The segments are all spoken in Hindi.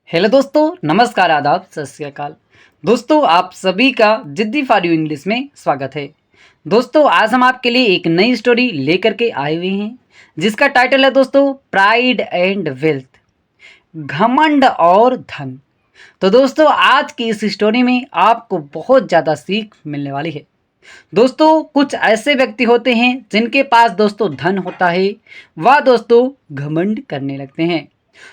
हेलो दोस्तों, नमस्कार, आदाब, सत श्री अकाल। दोस्तों, आप सभी का जिद्दी फॉर यू इंग्लिश में स्वागत है। दोस्तों, आज हम आपके लिए एक नई स्टोरी लेकर के आए हुए हैं जिसका टाइटल है दोस्तों प्राइड एंड वेल्थ, घमंड और धन। तो दोस्तों, आज की इस स्टोरी में आपको बहुत ज़्यादा सीख मिलने वाली है। दोस्तों, कुछ ऐसे व्यक्ति होते हैं जिनके पास दोस्तों धन होता है, वह दोस्तों घमंड करने लगते हैं।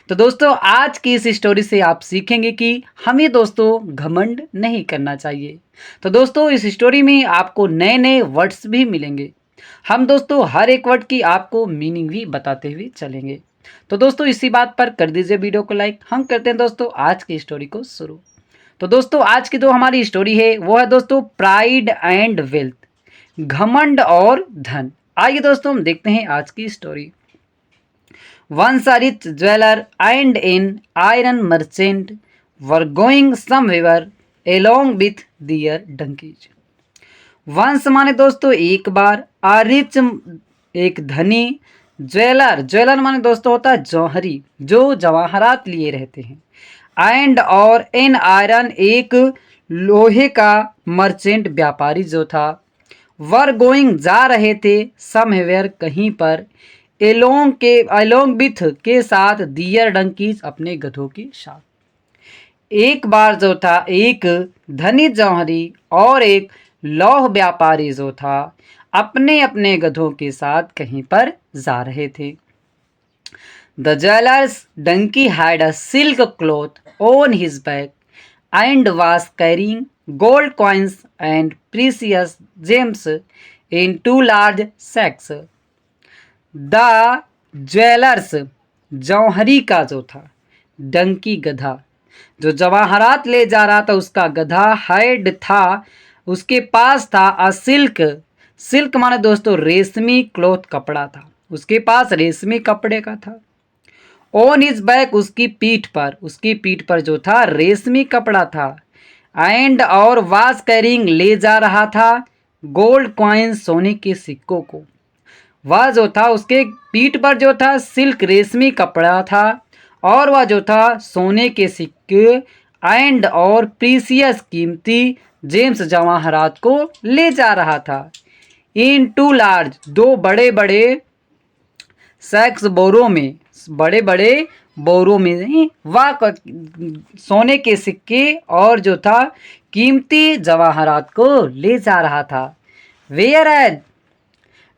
तो दोस्तों, आज की इस स्टोरी से आप सीखेंगे कि हमें दोस्तों घमंड नहीं करना चाहिए। तो दोस्तों, इस स्टोरी में आपको नए नए वर्ड्स भी मिलेंगे। हम दोस्तों हर एक वर्ड की आपको मीनिंग भी बताते हुए चलेंगे। तो दोस्तों, इसी बात पर कर दीजिए वीडियो को लाइक। हम करते हैं दोस्तों आज की स्टोरी को शुरू। तो दोस्तों, आज की जो हमारी स्टोरी है वो है दोस्तों प्राइड एंड वेल्थ, घमंड और धन। आइए दोस्तों, हम देखते हैं आज की story. Once a rich jeweler and an iron merchant were going somewhere along with their donkeys. Once माने दोस्तों एक बार, a rich एक धनी, ज्वेलर माने दोस्तों होता है जौहरी, जो जवाहरात लिए रहते हैं, एंड और एन आयरन एक लोहे का मर्चेंट व्यापारी जो था, वर गोइंग जा रहे थे समवेयर कहीं पर, एलोंग विथ के साथ दियर डंकीज अपने गधों के साथ। एक बार जो था एक धनी जौहरी और एक लौह व्यापारी जो था अपने अपने गधों के साथ कहीं पर जा रहे थे। The jeweller's donkey had a silk cloth on his back and was carrying gold coins and precious gems in two large sacks. The jewellers जौहरी का जो था, डंकी गधा, जो जवाहरात ले जा रहा था उसका गधा, हैड था उसके पास था, अ सिल्क माने दोस्तों रेशमी क्लॉथ कपड़ा था, उसके पास रेशमी कपड़े का था। ऑन हिज बैक उसकी पीठ पर जो था रेशमी कपड़ा था। एंड और वाज कैरिंग ले जा रहा था गोल्ड कॉइन सोने के सिक्कों को। वह जो था उसके पीठ पर जो था सिल्क रेशमी कपड़ा था और वह जो था सोने के सिक्के एंड और प्रीसियस कीमती जेम्स जवाहरात को ले जा रहा था। इन टू लार्ज दो बड़े बड़े सैक्स बड़े बड़े बोरों में वह सोने के सिक्के और जो था कीमती जवाहरात को ले जा रहा था।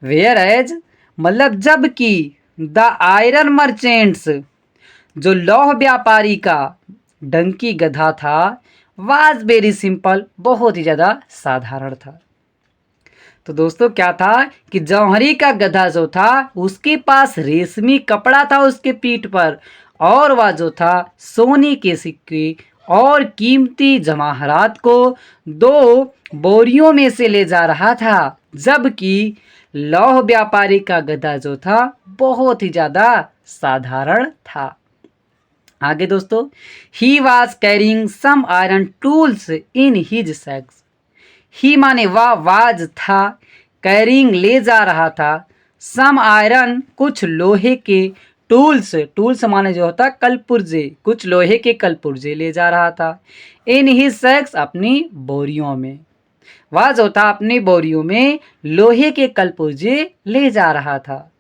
वेयर एज मतलब जबकि द आयरन मर्चेंट्स जो लौह व्यापारी का डंकी गधा था, वाज वेरी सिंपल बहुत ही ज़्यादा साधारण था। तो दोस्तों क्या था कि जौहरी का गधा जो था उसके पास रेशमी कपड़ा था उसके पीठ पर, और वह जो था सोने के सिक्के और कीमती जवाहरात को दो बोरियों में से ले जा रहा था, जबकि लौह व्यापारी का गधा जो था बहुत ही ज़्यादा साधारण था। आगे दोस्तों, he was carrying some iron tools in his sacks. He माने वह वाज था, कैरिंग ले जा रहा था, सम आयरन कुछ लोहे के, टूल्स माने जो होता कलपुर्जे, कुछ लोहे के कलपुर्जे ले जा रहा था। इन हिज सैक्स अपनी बोरियों में, वह जो था अपनी बोरियों में लोहे के कलपुर्जे ले जा रहा था।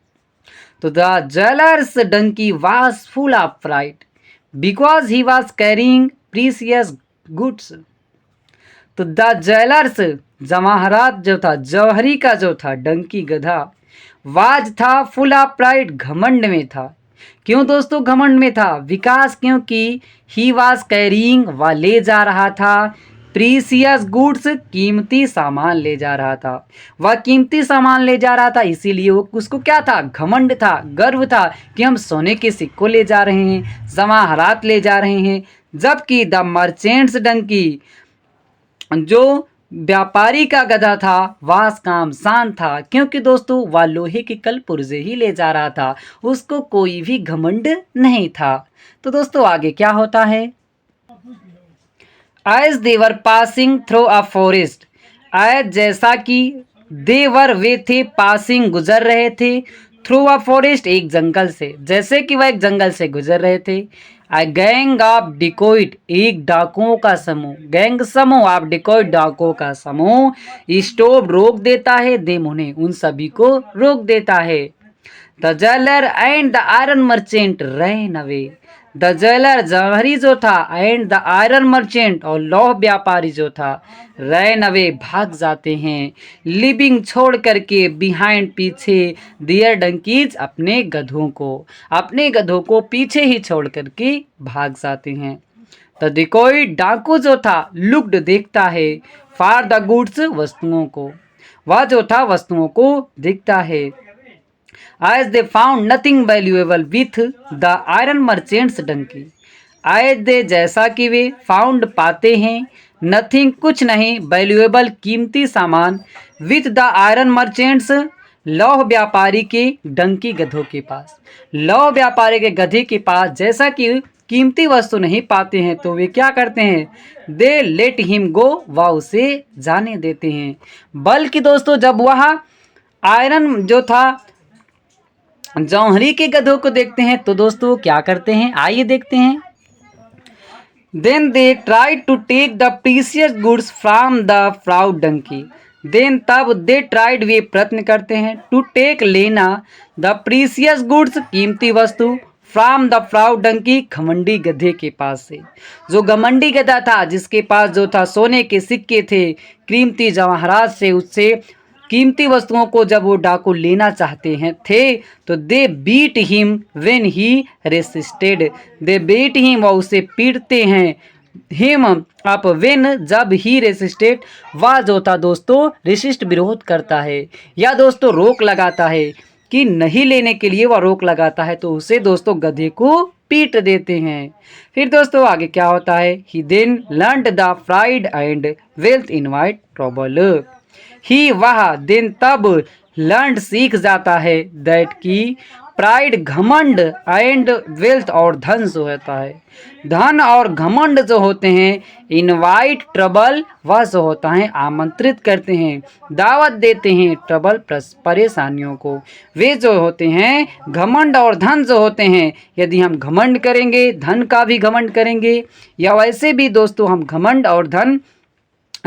तो the jeweller's donkey was full of pride because he was carrying precious goods. तो द ज्वेलर्स जवाहरात जो था, जौहरी का जो था डंकी गधा, वाज था फुल ऑफ प्राइड घमंड में था। क्यों दोस्तों घमंड में था? विकास क्योंकि ही वाज कैरिंग वह ले जा रहा था, प्रीसियस गुड्स कीमती सामान ले जा रहा था, वह कीमती सामान ले जा रहा था, इसीलिए वो उसको क्या था, घमंड था, गर्व था कि हम सोने के सिक्को ले जा रहे हैं, जवाहरात ले जा रहे हैं। जबकि द मर्चेंट्स डंकी जो व्यापारी का गधा था वह काम शान था, क्योंकि दोस्तों वह लोहे के कल पुर्जे ही ले जा रहा था, उसको कोई भी घमंड नहीं था। तो दोस्तों आगे क्या होता है, as they passing through a forest, as जैसा कि देवर वे थे, पासिंग गुजर रहे थे, थ्रू अ फॉरेस्ट एक जंगल से, जैसे कि वह एक जंगल से गुजर रहे थे, A गैंग ऑफ डिकोइट, एक डाकुओं का समूह, गैंग समूह ऑफ डिकोइट, डाकुओं का समूह, स्टॉप रोक देता है, देम उन्हें, उन सभी को रोक देता है। The jeweller and the iron merchant ran away, the jeweller जौहरी जो था, एंड द आयरन मर्चेंट और लौह व्यापारी जो था, रैन अवे भाग जाते हैं, लिविंग छोड़ करके, बिहाइंड पीछे, दियर डंकीज अपने गधों को, अपने गधों को पीछे ही छोड़ करके भाग जाते हैं। द डिकोई डाकू जो था, लुक्ड देखता है, फॉर द गुड्स वस्तुओं को, वह जो था वस्तुओं को देखता है। As they found nothing valuable with the iron merchant's donkey. As they जैसा कि वे found पाते हैं, nothing कुछ नहीं, valuable कीमती सामान, with the iron merchants लौह व्यापारी के डंकी गधों के पास, लौह व्यापारी के गधे के पास जैसा कि कीमती वस्तु नहीं पाते हैं तो वे क्या करते हैं, दे लेट हिम गो, वह उसे जाने देते हैं। बल्कि दोस्तों जब वह आयरन जो था जौहरी के गधों को देखते हैं तो दोस्तों क्या करते हैं, आइए देखते हैं। Then they try to take the precious goods from the proud donkey, then तब दे ट्राइड वे प्रयत्न करते हैं, टू टेक लेना, द प्रीसियस गुड्स कीमती वस्तु, फ्रॉम द प्राउड डंकी घमंडी गधे के पास से, जो घमंडी गधा था जिसके पास जो था सोने के सिक्के थे, कीमती जवाहरात से, उससे कीमती वस्तुओं को जब वो डाकू लेना चाहते हैं थे तो they beat him when he resisted, they beat him, वह उसे पीटते हैं, हिम अप व्हेन, जब ही रेसिस्टेड, वह जो था दोस्तों रेसिस्ट विरोध करता है या दोस्तों रोक लगाता है कि नहीं लेने के लिए वह रोक लगाता है तो उसे दोस्तों गधे को पीट देते हैं। फिर दोस्तों आगे क्या होता है, he then learned the pride and wealth invite trouble, he वह दिन तब लर्न सीख जाता है, दैट की प्राइड घमंड एंड वेल्थ और धन जो होता है, धन और घमंड जो होते हैं, इनवाइट ट्रबल, वह जो होता है आमंत्रित करते हैं, दावत देते हैं, ट्रबल परेशानियों को, वे जो होते हैं घमंड और धन जो होते हैं, यदि हम घमंड करेंगे, धन का भी घमंड करेंगे या वैसे भी दोस्तों हम घमंड और धन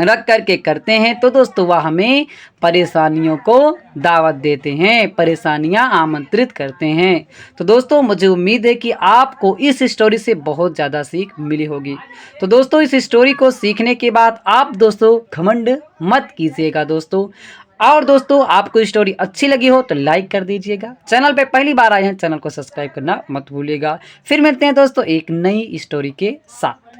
रख करके करते हैं तो दोस्तों वह हमें परेशानियों को दावत देते हैं, परेशानियां आमंत्रित करते हैं। तो दोस्तों मुझे उम्मीद है कि आपको इस स्टोरी से बहुत ज़्यादा सीख मिली होगी। तो दोस्तों इस स्टोरी को सीखने के बाद आप दोस्तों घमंड मत कीजिएगा दोस्तों, और दोस्तों आपको स्टोरी अच्छी लगी हो तो लाइक कर दीजिएगा, चैनल पे पहली बार आए हैं चैनल को सब्सक्राइब करना मत भूलिएगा। फिर मिलते हैं दोस्तों एक नई स्टोरी के साथ।